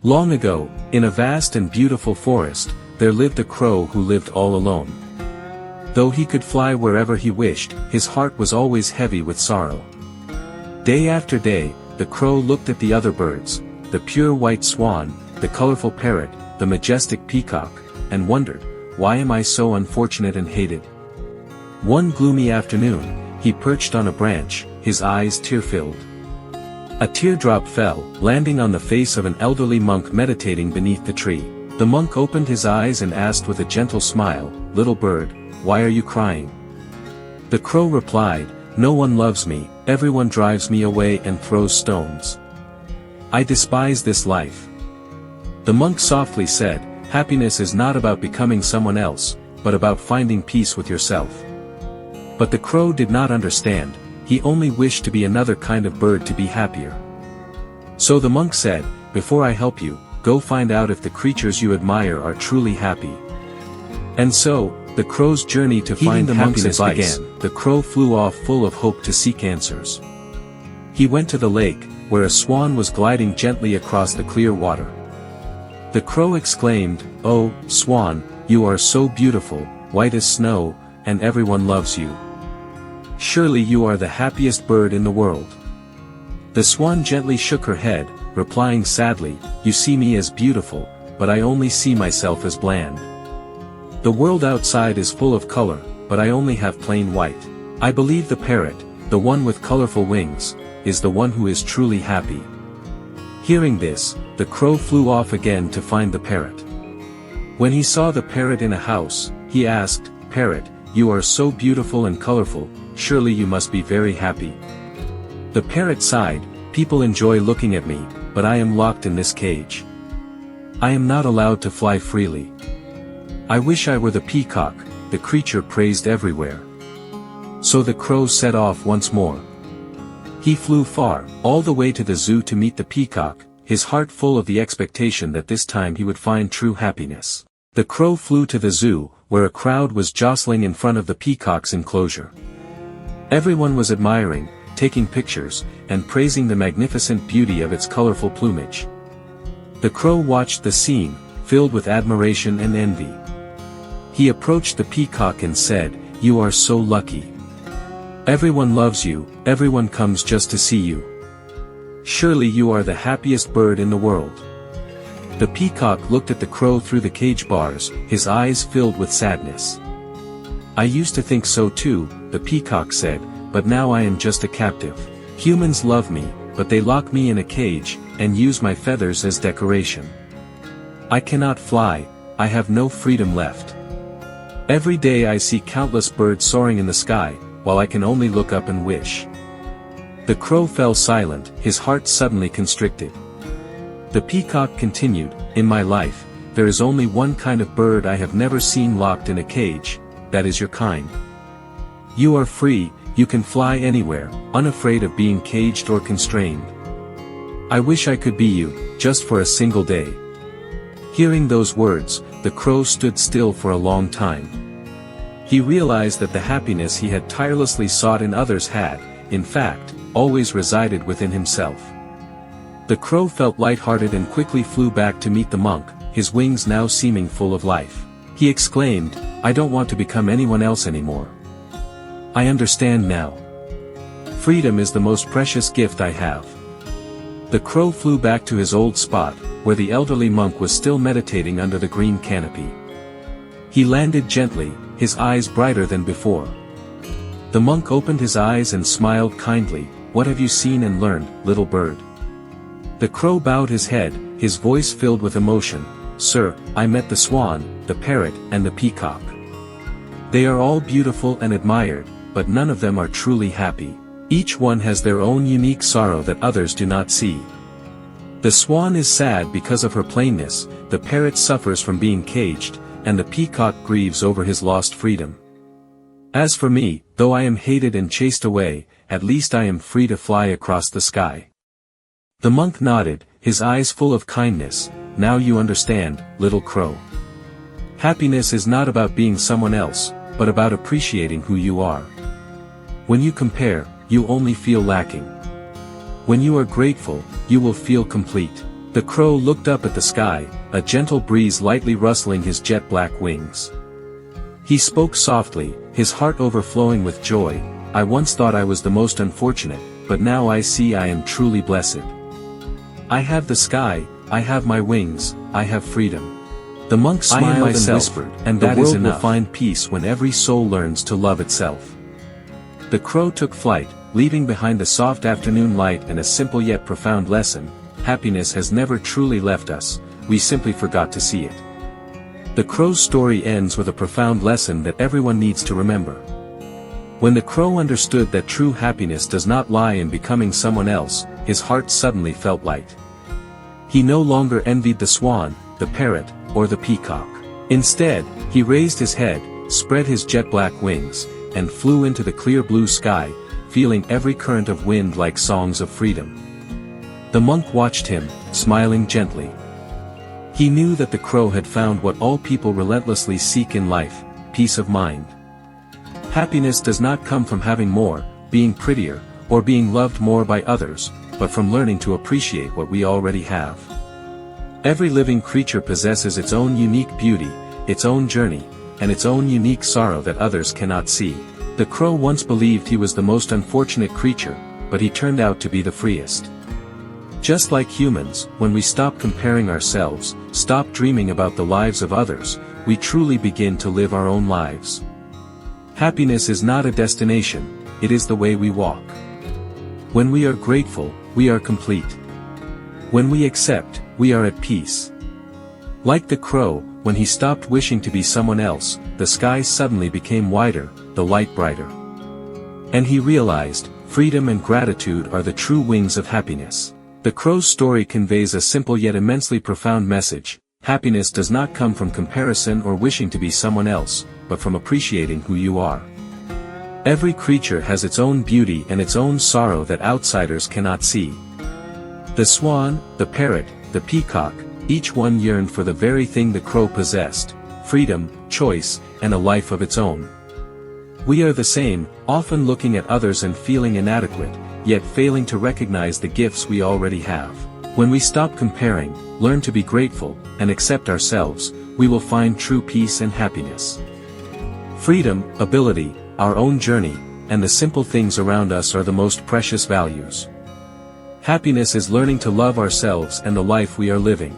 Long ago, in a vast and beautiful forest, there lived a crow who lived all alone. Though he could fly wherever he wished, his heart was always heavy with sorrow. Day after day, the crow looked at the other birds, the pure white swan, the colorful parrot, the majestic peacock, and wondered, why am I so unfortunate and hated? One gloomy afternoon, he perched on a branch, his eyes tear-filled. A teardrop fell, landing on the face of an elderly monk meditating beneath the tree. The monk opened his eyes and asked with a gentle smile, "Little bird, why are you crying?" The crow replied, "No one loves me, everyone drives me away and throws stones. I despise this life." The monk softly said, "Happiness is not about becoming someone else, but about finding peace with yourself." But the crow did not understand. He only wished to be another kind of bird to be happier. So the monk said, "Before I help you, go find out if the creatures you admire are truly happy." And so, the crow's journey to find the happiness began. The crow flew off full of hope to seek answers. He went to the lake, where a swan was gliding gently across the clear water. The crow exclaimed, "Oh, swan, you are so beautiful, white as snow, and everyone loves you. Surely you are the happiest bird in the world." The swan gently shook her head, replying sadly, "You see me as beautiful, but I only see myself as bland. The world outside is full of color, but I only have plain white. I believe the parrot, the one with colorful wings, is the one who is truly happy." Hearing this, the crow flew off again to find the parrot. When he saw the parrot in a house, he asked, "Parrot, you are so beautiful and colorful, surely you must be very happy." The parrot sighed, "People enjoy looking at me, but I am locked in this cage. I am not allowed to fly freely. I wish I were the peacock," the creature praised everywhere. So the crow set off once more. He flew far, all the way to the zoo to meet the peacock, his heart full of the expectation that this time he would find true happiness. The crow flew to the zoo, where a crowd was jostling in front of the peacock's enclosure. Everyone was admiring, taking pictures, and praising the magnificent beauty of its colorful plumage. The crow watched the scene, filled with admiration and envy. He approached the peacock and said, "You are so lucky. Everyone loves you, everyone comes just to see you. Surely you are the happiest bird in the world." The peacock looked at the crow through the cage bars, his eyes filled with sadness. "I used to think so too," the peacock said, "but now I am just a captive. Humans love me, but they lock me in a cage, and use my feathers as decoration. I cannot fly, I have no freedom left. Every day I see countless birds soaring in the sky, while I can only look up and wish." The crow fell silent, his heart suddenly constricted. The peacock continued, "In my life, there is only one kind of bird I have never seen locked in a cage, that is your kind. You are free, you can fly anywhere, unafraid of being caged or constrained. I wish I could be you, just for a single day." Hearing those words, the crow stood still for a long time. He realized that the happiness he had tirelessly sought in others had, in fact, always resided within himself. The crow felt lighthearted and quickly flew back to meet the monk, his wings now seeming full of life. He exclaimed, "I don't want to become anyone else anymore. I understand now. Freedom is the most precious gift I have." The crow flew back to his old spot, where the elderly monk was still meditating under the green canopy. He landed gently, his eyes brighter than before. The monk opened his eyes and smiled kindly, "What have you seen and learned, little bird?" The crow bowed his head, his voice filled with emotion, "Sir, I met the swan, the parrot, and the peacock. They are all beautiful and admired, but none of them are truly happy. Each one has their own unique sorrow that others do not see. The swan is sad because of her plainness, the parrot suffers from being caged, and the peacock grieves over his lost freedom. As for me, though I am hated and chased away, at least I am free to fly across the sky." The monk nodded, his eyes full of kindness, "Now you understand, little crow. Happiness is not about being someone else, but about appreciating who you are. When you compare, you only feel lacking. When you are grateful, you will feel complete." The crow looked up at the sky, a gentle breeze lightly rustling his jet-black wings. He spoke softly, his heart overflowing with joy. "I once thought I was the most unfortunate, but now I see I am truly blessed. I have the sky, I have my wings, I have freedom." The monk smiled and whispered, "And the world will find peace when every soul learns to love itself." The crow took flight, leaving behind the soft afternoon light and a simple yet profound lesson: happiness has never truly left us, we simply forgot to see it. The crow's story ends with a profound lesson that everyone needs to remember. When the crow understood that true happiness does not lie in becoming someone else, his heart suddenly felt light. He no longer envied the swan, the parrot, or the peacock. Instead, he raised his head, spread his jet-black wings, and flew into the clear blue sky, feeling every current of wind like songs of freedom. The monk watched him, smiling gently. He knew that the crow had found what all people relentlessly seek in life: peace of mind. Happiness does not come from having more, being prettier, or being loved more by others, but from learning to appreciate what we already have. Every living creature possesses its own unique beauty, its own journey, and its own unique sorrow that others cannot see. The crow once believed he was the most unfortunate creature, but he turned out to be the freest. Just like humans, when we stop comparing ourselves, stop dreaming about the lives of others, we truly begin to live our own lives. Happiness is not a destination, it is the way we walk. When we are grateful, we are complete. When we accept, we are at peace. Like the crow, when he stopped wishing to be someone else, the sky suddenly became wider, the light brighter. And he realized, freedom and gratitude are the true wings of happiness. The crow's story conveys a simple yet immensely profound message: happiness does not come from comparison or wishing to be someone else, but from appreciating who you are. Every creature has its own beauty and its own sorrow that outsiders cannot see. The swan, the parrot, the peacock, each one yearned for the very thing the crow possessed: freedom, choice, and a life of its own. We are the same, often looking at others and feeling inadequate, yet failing to recognize the gifts we already have. When we stop comparing, learn to be grateful, and accept ourselves, we will find true peace and happiness. Freedom, ability, our own journey, and the simple things around us are the most precious values. Happiness is learning to love ourselves and the life we are living.